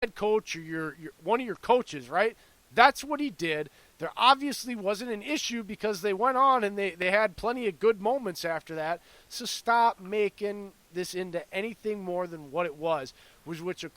head coach or your one of your coaches, right? That's what he did. There obviously wasn't an issue because they went on and they had plenty of good moments after that. So stop making this into anything more than what it was, which a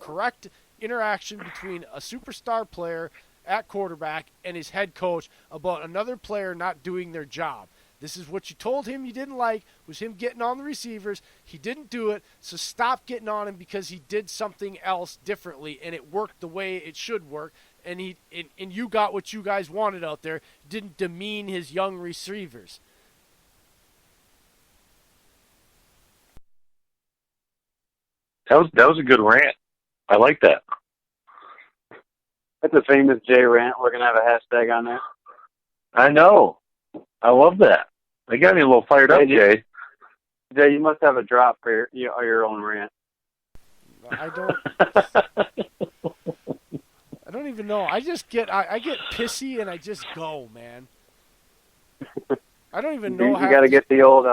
correct interaction between a superstar player at quarterback and his head coach about another player not doing their job. This is what you told him you didn't like, was him getting on the receivers. He didn't do it, so stop getting on him because he did something else differently, and it worked the way it should work, and you got what you guys wanted out there. Didn't demean his young receivers. That was a good rant. I like that. That's a famous J rant. We're gonna have a hashtag on that. I know. I love that. They got me a little fired up, Jay. Jay, you must have a drop for your own rant. I don't. I don't even know. I just get I get pissy and I just go, man. I don't even know how. You got to get the old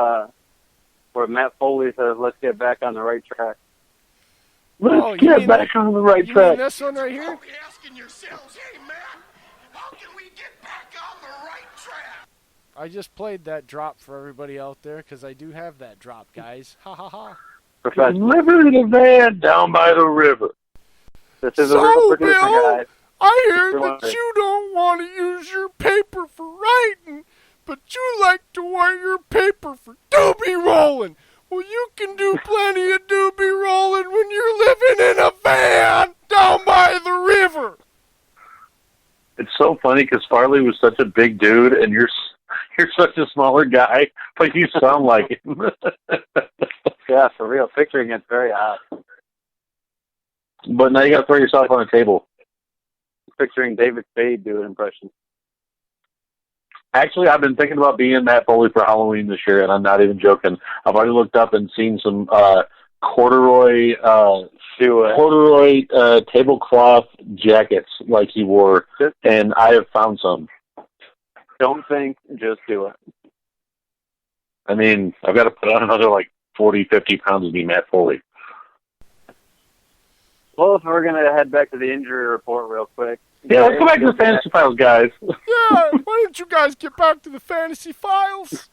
where Matt Foley says, "Let's get back on the right track." Let's get back on the right you track. Mean this one right here? Asking yourselves, hey Matt, how can we get back on the right track? I just played that drop for everybody out there because I do have that drop, guys. Ha ha ha. Deliver the van down by the river. This is so, a real producer, Bill, guys. I hear that you don't want to use your paper for writing, but you like to want your paper for doobie rolling. Well, you can do plenty of doobie rolling when you're living in a van down by the river. It's so funny because Farley was such a big dude, and you're such a smaller guy, but you sound like him. Yeah, for real. Picturing it's very odd. But now you got to throw yourself on a table. Picturing David Spade do an impression. Actually, I've been thinking about being Matt Foley for Halloween this year, and I'm not even joking. I've already looked up and seen some corduroy tablecloth jackets like he wore, and I have found some. Don't think, just do it. I mean, I've got to put on another 40, 50 pounds to be Matt Foley. Well, if we're going to head back to the injury report real quick. Yeah, let's go back to the fantasy files, guys. Yeah, why don't you guys get back to the fantasy files?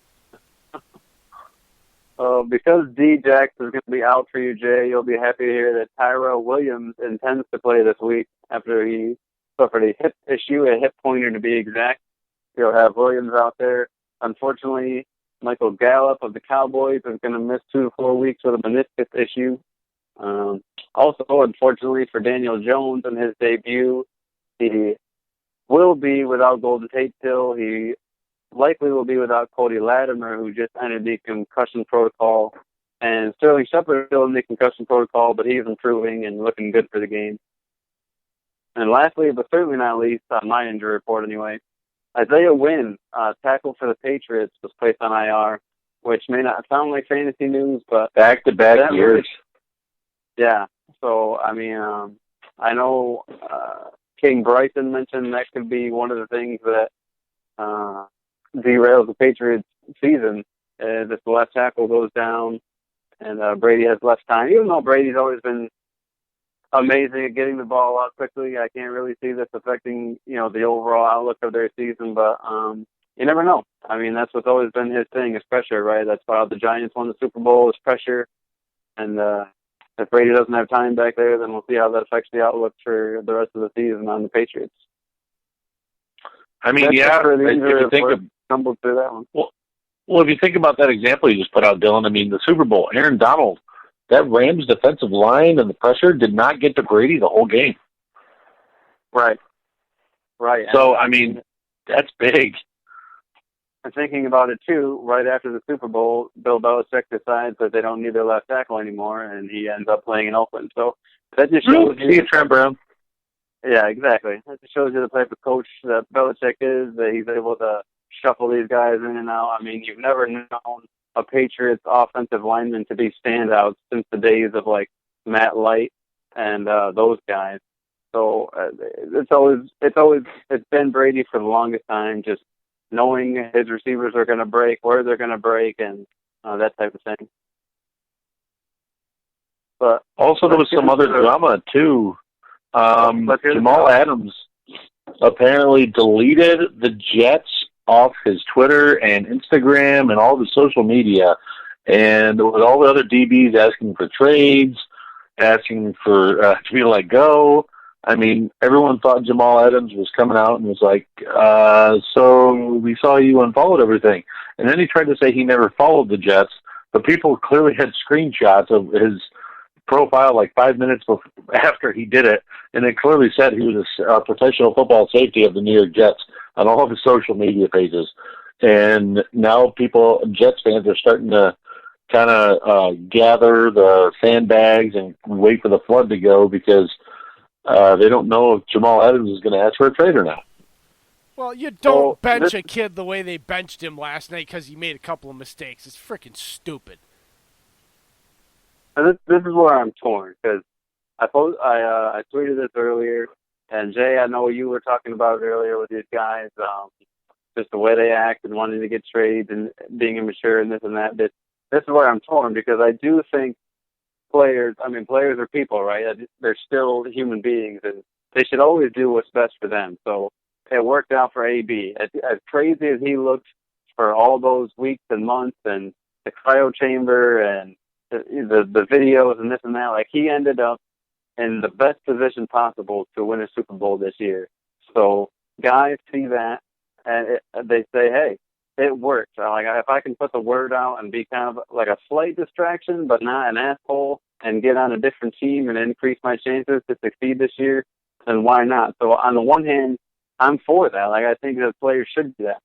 Because D-Jax is going to be out for you, Jay, you'll be happy to hear that Tyrell Williams intends to play this week after he suffered a hip issue, a hip pointer to be exact. You'll have Williams out there. Unfortunately, Michael Gallup of the Cowboys is going to miss 2 to 4 weeks with a meniscus issue. Also, unfortunately for Daniel Jones in his debut, he will be without Golden Tate Hill. He likely will be without Cody Latimer, who just entered the concussion protocol. And Sterling Shepard still in the concussion protocol, but he's improving and looking good for the game. And lastly, but certainly not least, on my injury report anyway, Isaiah Wynn, tackle for the Patriots, was placed on IR, which may not sound like fantasy news, but back-to-back years. Yeah. So, I mean, I know King Bryson mentioned that could be one of the things that derails the Patriots' season. If the left tackle goes down and Brady has less time, even though Brady's always been amazing at getting the ball out quickly, I can't really see this affecting, the overall outlook of their season, but you never know. I mean, that's what's always been his thing, is pressure, right? That's why the Giants won the Super Bowl, is pressure. And if Brady doesn't have time back there, then we'll see how that affects the outlook for the rest of the season on the Patriots. I mean, yeah, if you think of stumbled through that one. Well, if you think about that example you just put out, Dylan, I mean, the Super Bowl, Aaron Donald, that Rams defensive line and the pressure did not get to Brady the whole game. Right. So, I mean, that's big. And thinking about it, too, right after the Super Bowl, Bill Belichick decides that they don't need their left tackle anymore, and he ends up playing in Oakland. So that just shows you... See Trent Brown. Yeah, exactly. That just shows you the type of coach that Belichick is, that he's able to shuffle these guys in and out. I mean, you've never known a Patriots offensive lineman to be standouts since the days of, Matt Light and those guys. So it's been Brady for the longest time, just knowing his receivers are going to break, where they're going to break, and that type of thing. But also, there was some other drama, too. Let's hear the Jamal talk. Adams apparently deleted the Jets off his Twitter and Instagram and all the social media, and with all the other DBs asking for trades, asking for to be let go. I mean, everyone thought Jamal Adams was coming out and was like, so we saw you unfollowed everything. And then he tried to say he never followed the Jets, but people clearly had screenshots of his profile like 5 minutes after he did it, and it clearly said he was a professional football safety of the New York Jets on all of his social media pages. And now Jets fans are starting to kind of gather the sandbags and wait for the flood to go because they don't know if Jamal Adams is going to ask for a trade or not. Well, you don't bench a kid the way they benched him last night because he made a couple of mistakes. It's freaking stupid. And this is where I'm torn because I tweeted this earlier, and Jay, I know you were talking about it earlier with these guys, just the way they act and wanting to get trades and being immature and this and that. But this is where I'm torn because I do think players are people, right? They're still human beings, and they should always do what's best for them. So it worked out for AB. As crazy as he looked for all those weeks and months and the cryo chamber and the videos and this and that, like he ended up in the best position possible to win a Super Bowl this year. So guys see that and they say, hey, it worked. Like if I can put the word out and be kind of like a slight distraction, but not an asshole, and get on a different team and increase my chances to succeed this year, then why not? So on the one hand, I'm for that. Like I think that players should do that.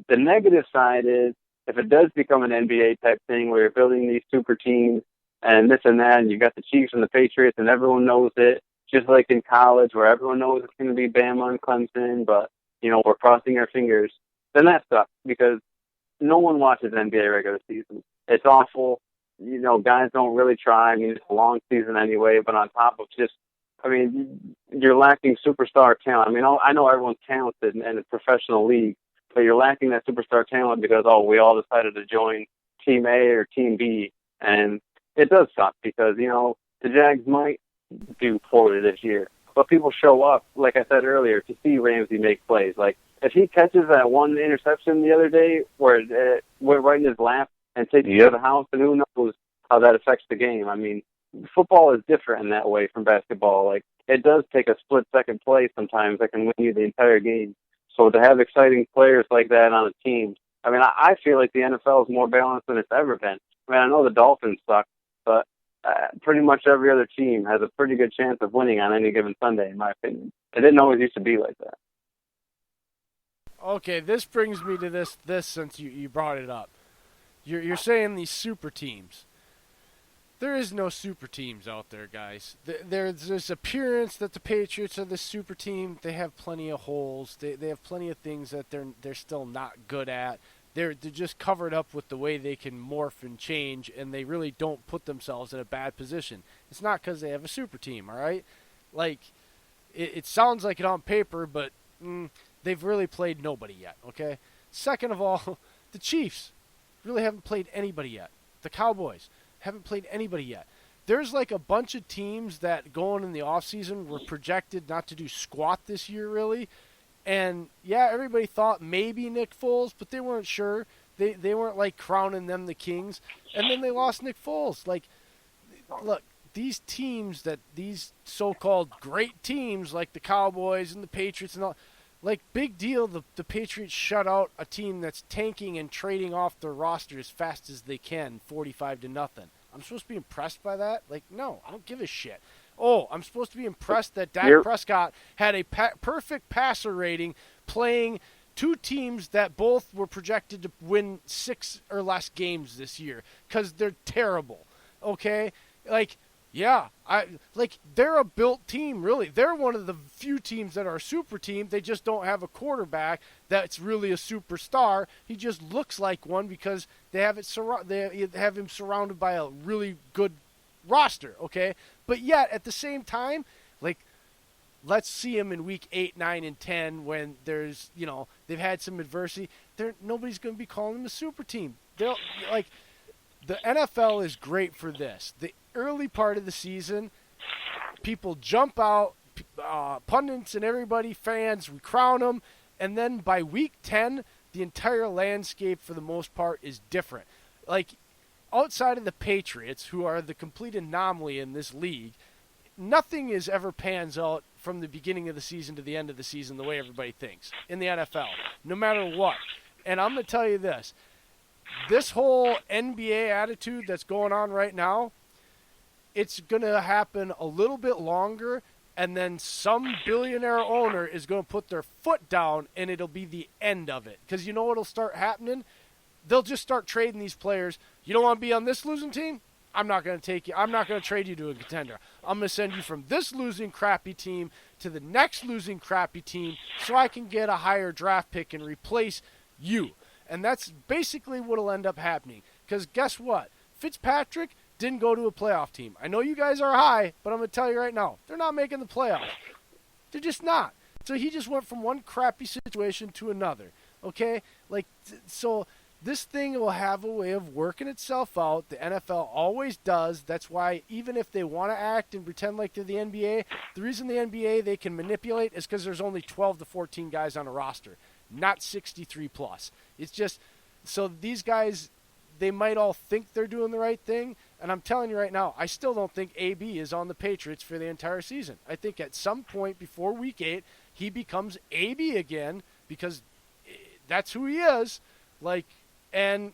The negative side is if it does become an NBA type thing where you're building these super teams and this and that, and you got the Chiefs and the Patriots and everyone knows it, just like in college where everyone knows it's going to be Bama and Clemson, but, we're crossing our fingers, then that sucks because no one watches NBA regular season. It's awful. Guys don't really try. I mean, it's a long season anyway, but on top of you're lacking superstar talent. I mean, I know everyone's talented in a professional league, but you're lacking that superstar talent because, we all decided to join Team A or Team B. And it does suck because, the Jags might do poorly this year. But people show up, like I said earlier, to see Ramsey make plays. Like, if he catches that one interception the other day where it went right in his lap and takes it to the house, and who knows how that affects the game. I mean, football is different in that way from basketball. Like, it does take a split-second play sometimes that can win you the entire game. So to have exciting players like that on a team, I feel like the NFL is more balanced than it's ever been. I know the Dolphins suck, but pretty much every other team has a pretty good chance of winning on any given Sunday, in my opinion. It didn't always used to be like that. Okay, this brings me to this since you brought it up. You're saying these super teams. There is no super teams out there, guys. There's this appearance that the Patriots are the super team. They have plenty of holes. They have plenty of things that they're still not good at. They're just covered up with the way they can morph and change, and they really don't put themselves in a bad position. It's not because they have a super team, all right? Like, it sounds like it on paper, but they've really played nobody yet, okay? Second of all, the Chiefs really haven't played anybody yet. The Cowboys haven't played anybody yet. There's like a bunch of teams that going in the offseason were projected not to do squat this year, really. And, yeah, everybody thought maybe Nick Foles, but they weren't sure. They weren't, like, crowning them the kings. And then they lost Nick Foles. Like, look, these teams these so-called great teams like the Cowboys and the Patriots and all, like, big deal, the Patriots shut out a team that's tanking and trading off their roster as fast as they can, 45-0. I'm supposed to be impressed by that? Like, no, I don't give a shit. Oh, I'm supposed to be impressed that Dak Prescott had a perfect passer rating playing two teams that both were projected to win 6 or less games this year because they're terrible, okay? Like, yeah, they're a built team, really. They're one of the few teams that are a super team. They just don't have a quarterback that's really a superstar. He just looks like one because they have him surrounded by a really good roster, okay? But yet, at the same time, like, let's see him in week 8, 9, and 10 when there's, they've had some adversity. Nobody's going to be calling them a super team. The NFL is great for this. The early part of the season, people jump out, pundits and everybody, fans, we crown him, and then by week 10, the entire landscape for the most part is different. Like, outside of the Patriots, who are the complete anomaly in this league, nothing is ever pans out from the beginning of the season to the end of the season the way everybody thinks in the NFL, no matter what. And I'm going to tell you this whole NBA attitude that's going on right now, it's going to happen a little bit longer, and then some billionaire owner is going to put their foot down, and it'll be the end of it. Because you know what'll start happening? They'll just start trading these players. You don't want to be on this losing team? I'm not going to take you. I'm not going to trade you to a contender. I'm going to send you from this losing crappy team to the next losing crappy team so I can get a higher draft pick and replace you. And that's basically what will end up happening. Because guess what? Fitzpatrick didn't go to a playoff team. I know you guys are high, but I'm going to tell you right now, they're not making the playoffs. They're just not. So he just went from one crappy situation to another. Okay? So this thing will have a way of working itself out. The NFL always does. That's why even if they want to act and pretend like they're the NBA, the reason the NBA they can manipulate is because there's only 12 to 14 guys on a roster, not 63 plus. It's just, so these guys, they might all think they're doing the right thing, and I'm telling you right now, I still don't think AB is on the Patriots for the entire season. I think at some point before Week 8, he becomes AB again because that's who he is. And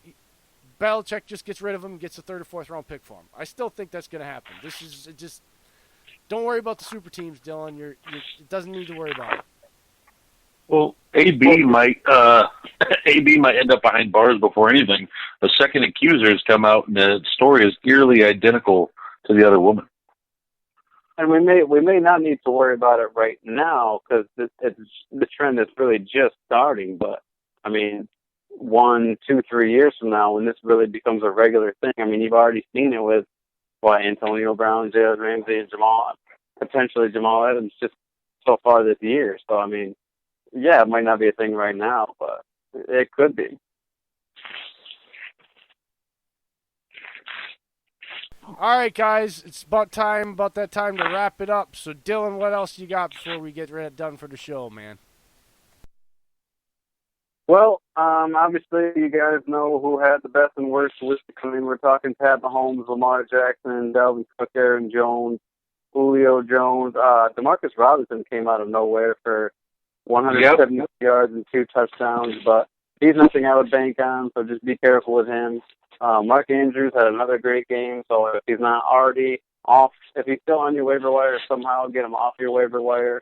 Belichick just gets rid of him and gets a third or fourth round pick for him. I still think that's going to happen. This is just, don't worry about the super teams, Dillon. It doesn't need to worry about it. Well, AB might end up behind bars before anything. The second accuser has come out, and the story is eerily identical to the other woman. And we may not need to worry about it right now because the trend is really just starting. But I mean, 1, 2, 3 years from now, when this really becomes a regular thing, I mean, you've already seen it with Antonio Brown, Jalen Ramsey, and potentially Jamal Adams just so far this year. So I mean, yeah, it might not be a thing right now, but it could be. All right, guys, it's about that time to wrap it up. So, Dillon, what else you got before we get done for the show, man? Well, obviously, you guys know who had the best and worst week. I mean, we're talking Pat Mahomes, Lamar Jackson, Dalvin Cook, Aaron Jones, Julio Jones. DeMarcus Robinson came out of nowhere for 170 yards and 2 touchdowns, but he's nothing I would bank on, so just be careful with him. Mark Andrews had another great game, so if he's not already off, if he's still on your waiver wire, somehow get him off your waiver wire.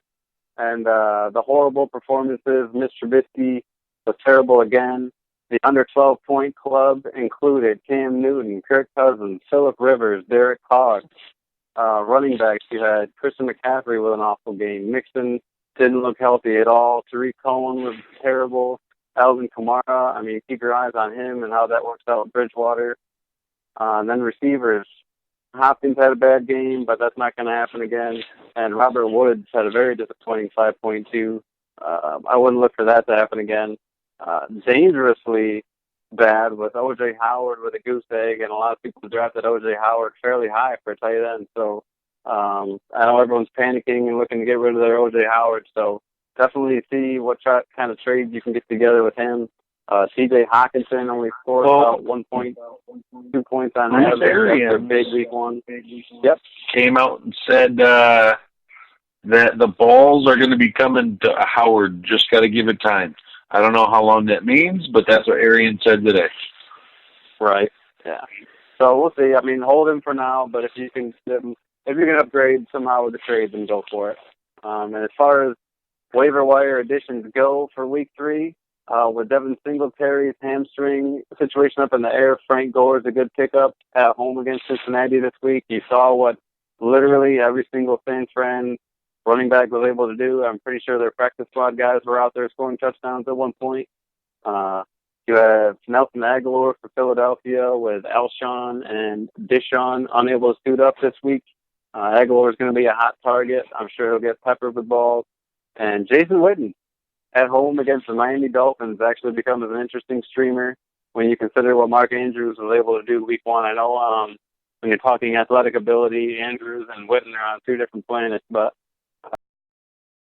And the horrible performances, Mitch Trubisky was terrible again. The under 12-point club included Cam Newton, Kirk Cousins, Phillip Rivers, Derek Carr. Running backs, you had Christian McCaffrey with an awful game. Mixon didn't look healthy at all. Tariq Cohen was terrible. Alvin Kamara, I mean, keep your eyes on him and how that works out with Bridgewater. And then receivers, Hopkins had a bad game, but that's not going to happen again. And Robert Woods had a very disappointing 5.2. I wouldn't look for that to happen again. Dangerously bad with O.J. Howard with a goose egg, and a lot of people drafted O.J. Howard fairly high for a tight end. So I know everyone's panicking and looking to get rid of their O.J. Howard, so definitely see what kind of trades you can get together with him. C.J. Hawkinson only scored about 1.2 points on average after a big week 1. Yep. Came out and said that the balls are going to be coming to Howard. Just got to give it time. I don't know how long that means, but that's what Arian said today. Right. Yeah. So we'll see. I mean, hold him for now, but if you can upgrade somehow with the trade, then go for it. And as far as waiver wire additions go for week 3, with Devin Singletary's hamstring situation up in the air, Frank Gore is a good pickup at home against Cincinnati this week. You saw what literally every single San Fran running back was able to do. I'm pretty sure their practice squad guys were out there scoring touchdowns at one point. You have Nelson Aguilar for Philadelphia with Alshon and Dishon unable to suit up this week. Aguilar is going to be a hot target. I'm sure he'll get peppered with balls. And Jason Witten at home against the Miami Dolphins actually becomes an interesting streamer when you consider what Mark Andrews was able to do week 1. I know when you're talking athletic ability, Andrews and Witten are on 2 different planets, but